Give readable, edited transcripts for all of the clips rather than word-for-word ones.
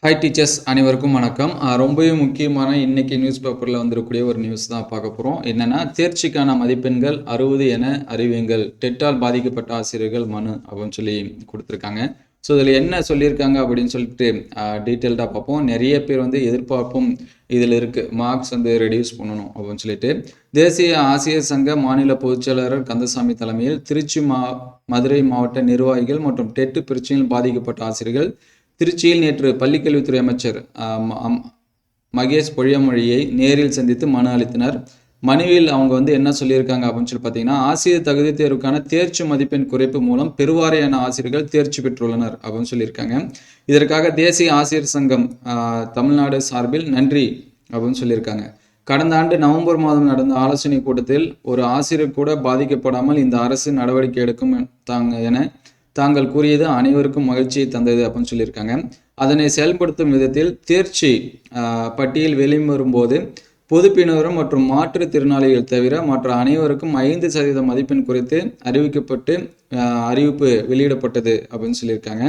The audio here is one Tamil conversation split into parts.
ஹாய் டீச்சர்ஸ் அனைவருக்கும் வணக்கம். ரொம்பவே முக்கியமான இன்னைக்கு நியூஸ் பேப்பரில் வந்திருக்கக்கூடிய ஒரு நியூஸ் தான் பார்க்க போகிறோம். என்னென்னா தேர்ச்சிக்கான மதிப்பெண்கள் 60 என அறிவியுங்கள், டெட்டால் பாதிக்கப்பட்ட ஆசிரியர்கள் மனு அப்படின்னு சொல்லி கொடுத்துருக்காங்க. ஸோ இதில் என்ன சொல்லியிருக்காங்க அப்படின்னு சொல்லிட்டு டீட்டெயில்டாக பார்ப்போம். நிறைய பேர் வந்து எதிர்பார்ப்பும் இதில் இருக்குது, மார்க்ஸ் வந்து ரெடியூஸ் பண்ணணும் அப்படின்னு சொல்லிட்டு. தேசிய ஆசிரியர் சங்க மாநில பொதுச்செயலாளர் கந்தசாமி தலைமையில் திருச்சி மதுரை மாவட்ட நிர்வாகிகள் மற்றும் டெட்டு பிரச்சனையில் பாதிக்கப்பட்ட ஆசிரியர்கள் திருச்சியில் நேற்று பள்ளிக்கல்வித்துறை அமைச்சர் மகேஷ் பொழியாமொழியை நேரில் சந்தித்து மனு அளித்தனர். மனுவில் அவங்க வந்து என்ன சொல்லியிருக்காங்க அப்படின்னு சொல்லி பார்த்தீங்கன்னா, ஆசிரியர் தகுதி தேர்வுக்கான தேர்ச்சி மதிப்பெண் குறைப்பு மூலம் பெருவாரியான ஆசிரியர்கள் தேர்ச்சி பெற்றுள்ளனர் அப்படின்னு சொல்லியிருக்காங்க. இதற்காக தேசிய ஆசிரியர் சங்கம் தமிழ்நாடு சார்பில் நன்றி அப்படின்னு சொல்லியிருக்காங்க. கடந்த ஆண்டு நவம்பர் மாதம் நடந்த ஆலோசனை கூட்டத்தில் ஒரு ஆசிரியர் கூட பாதிக்கப்படாமல் இந்த அரசு நடவடிக்கை எடுக்கும் என தாங்கள் கூறியது அனைவருக்கும் மகிழ்ச்சியை தந்தது அப்படின்னு சொல்லியிருக்காங்க. அதனை செயல்படுத்தும் விதத்தில் தேர்ச்சி பட்டியல் வெளிவரும்போது பொதுப்பினரும் மற்றும் மாற்றுத்திறனாளிகள் தவிர மற்ற அனைவருக்கும் 5% மதிப்பெண் குறித்து அறிவிப்பு வெளியிடப்பட்டது அப்படின்னு சொல்லியிருக்காங்க.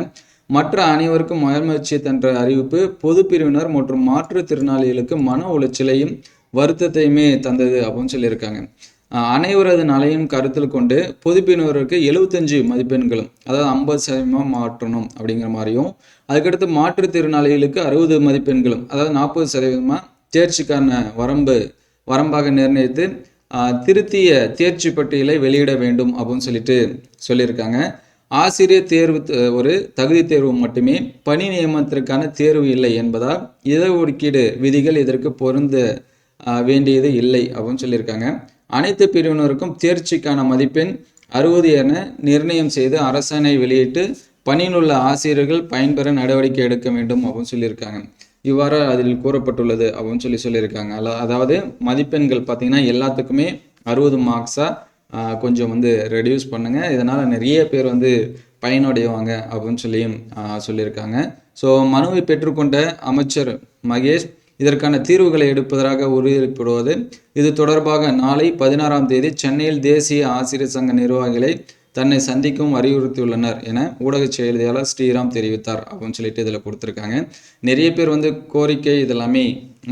மற்ற அனைவருக்கும் மகிழ்ச்சியை தந்த அறிவிப்பு பொது பிரிவினர் மற்றும் மாற்றுத்திறனாளிகளுக்கு மன உளைச்சலையும் வருத்தத்தையுமே தந்தது அப்படின்னு சொல்லியிருக்காங்க. அனைவரது நலையும் கருத்தில் கொண்டு பொதுப்பினருக்கு 75 மதிப்பெண்களும், அதாவது 50% மாற்றணும் அப்படிங்கிற மாதிரியும், அதுக்கடுத்து மாற்றுத்திறனாளிகளுக்கு 60 மதிப்பெண்களும், அதாவது 40% தேர்ச்சிக்கான வரம்பாக நிர்ணயித்து திருத்திய தேர்ச்சி பட்டியலை வெளியிட வேண்டும் அப்படின்னு சொல்லியிருக்காங்க. ஆசிரியர் தேர்வு ஒரு தகுதி தேர்வு மட்டுமே, பணி நியமனத்திற்கான தேர்வு இல்லை என்பதால் இடஒதுக்கீடு விதிகள் இதற்கு பொருந்த வேண்டியது இல்லை அப்படின்னு சொல்லியிருக்காங்க. அனைத்து பிரிவினருக்கும் தேர்ச்சிக்கான மதிப்பெண் 60 என நிர்ணயம் செய்து அரசாணை வெளியிட்டு பணியில் உள்ள ஆசிரியர்கள் பயன்பெற நடவடிக்கை எடுக்க வேண்டும் அப்படின்னு சொல்லியிருக்காங்க. இவ்வாறு அதில் கூறப்பட்டுள்ளது அப்படின்னு சொல்லியிருக்காங்க. அதாவது மதிப்பெண்கள் பார்த்தீங்கன்னா எல்லாத்துக்குமே 60 மார்க்ஸாக கொஞ்சம் வந்து ரெடியூஸ் பண்ணுங்கள், இதனால் நிறைய பேர் வந்து பயனடைவாங்க அப்படின்னு சொல்லியிருக்காங்க. ஸோ மனுவை பெற்றுக்கொண்ட அமைச்சர் மகேஷ் இதற்கான தீர்வுகளை எடுப்பதாக உறுதிப்படுவது. இது தொடர்பாக நாளை 16ஆம் தேதி சென்னையில் தேசிய ஆசிரியர் சங்க நிர்வாகிகளை தன்னை சந்திக்கும் அறிவுறுத்தியுள்ளனர் என ஊடக செய்தியாளர் ஸ்ரீராம் தெரிவித்தார் அப்படின்னு சொல்லிட்டு இதில் கொடுத்துருக்காங்க. நிறைய பேர் வந்து கோரிக்கை இதெல்லாமே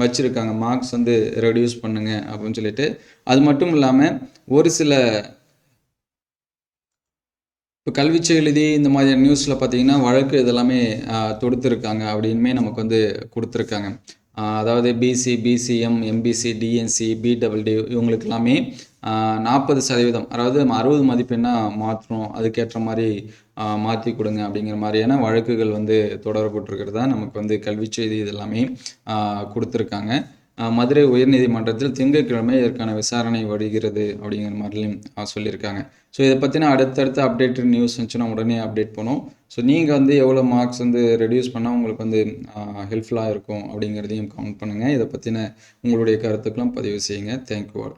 வச்சுருக்காங்க, மார்க்ஸ் வந்து ரெடியூஸ் பண்ணுங்க அப்படின்னு சொல்லிட்டு. அது மட்டும் இல்லாமல் ஒரு சில இப்போ கல்வி எழுதி இந்த மாதிரி நியூஸில் பார்த்தீங்கன்னா வழக்கு இதெல்லாமே தொடுத்துருக்காங்க அப்படின்மே நமக்கு வந்து கொடுத்துருக்காங்க. அதாவது BC, BCM, MBC, DNC, PW இவங்களுக்கு எல்லாமே 40%, அதாவது 60 மதிப்பெண்ணாக மாற்றணும், அதுக்கேற்ற மாதிரி மாற்றி கொடுங்க அப்படிங்கிற மாதிரியான வழக்குகள் வந்து தொடரப்பட்டிருக்கிறதா நமக்கு வந்து கல்வி செய்தி இதெல்லாமே கொடுத்துருக்காங்க. மதுரை உயர்நீதிமன்றத்தில் திங்கட்கிழமை இதற்கான விசாரணை வருகிறது அப்படிங்கிற மாதிரியும் சொல்லியிருக்காங்க. ஸோ இதை பற்றின அடுத்தடுத்த அப்டேட்டட் நியூஸ் இருந்துச்சுன்னா உடனே அப்டேட் பண்ணும். ஸோ நீங்கள் வந்து எவ்வளோ மார்க்ஸ் வந்து ரெடியூஸ் பண்ணால் உங்களுக்கு வந்து ஹெல்ப்ஃபுல்லாக இருக்கும் அப்படிங்கிறதையும் கமெண்ட் பண்ணுங்கள். இதை பற்றின உங்களுடைய கருத்துக்களும் பதிவு செய்யுங்க. Thank you all.